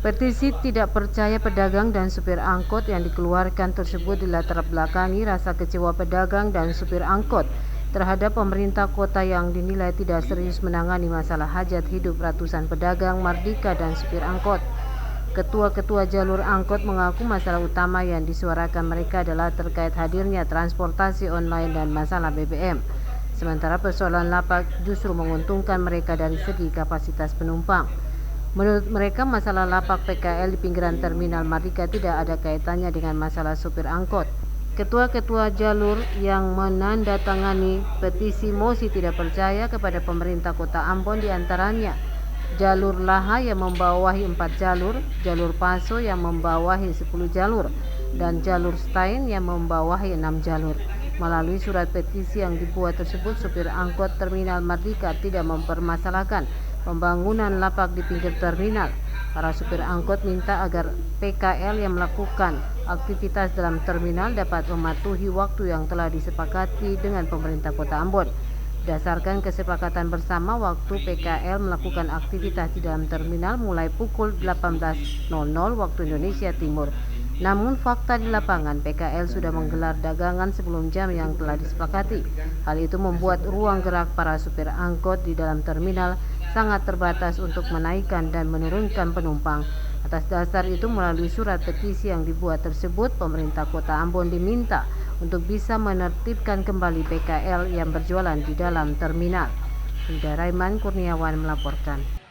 Petisi tidak percaya pedagang dan supir angkot yang dikeluarkan tersebut dilatar belakangi rasa kecewa pedagang dan supir angkot terhadap pemerintah kota yang dinilai tidak serius menangani masalah hajat hidup ratusan pedagang, mardika, dan supir angkot. Ketua-ketua jalur angkot mengaku masalah utama yang disuarakan mereka adalah terkait hadirnya transportasi online dan masalah BBM. Sementara persoalan lapak justru menguntungkan mereka dari segi kapasitas penumpang. Menurut mereka, masalah lapak PKL di pinggiran terminal Mardika tidak ada kaitannya dengan masalah supir angkot. Ketua-ketua jalur yang menandatangani petisi mosi tidak percaya kepada pemerintah kota Ambon diantaranya jalur Laha yang membawahi 4 jalur, jalur Paso yang membawahi 10 jalur, dan jalur Stein yang membawahi 6 jalur. Melalui surat petisi yang dibuat tersebut, supir angkot terminal Mardika tidak mempermasalahkan pembangunan lapak di pinggir terminal. Para supir angkot minta agar PKL yang melakukan aktivitas dalam terminal dapat mematuhi waktu yang telah disepakati dengan pemerintah kota Ambon. Berdasarkan kesepakatan bersama, waktu PKL melakukan aktivitas di dalam terminal mulai pukul 18.00 waktu Indonesia Timur. Namun fakta di lapangan, PKL sudah menggelar dagangan sebelum jam yang telah disepakati. Hal itu membuat ruang gerak para supir angkot di dalam terminal sangat terbatas untuk menaikkan dan menurunkan penumpang. Atas dasar itu, melalui surat petisi yang dibuat tersebut, pemerintah kota Ambon diminta untuk bisa menertibkan kembali PKL yang berjualan di dalam terminal. Rida Raiman Kurniawan melaporkan.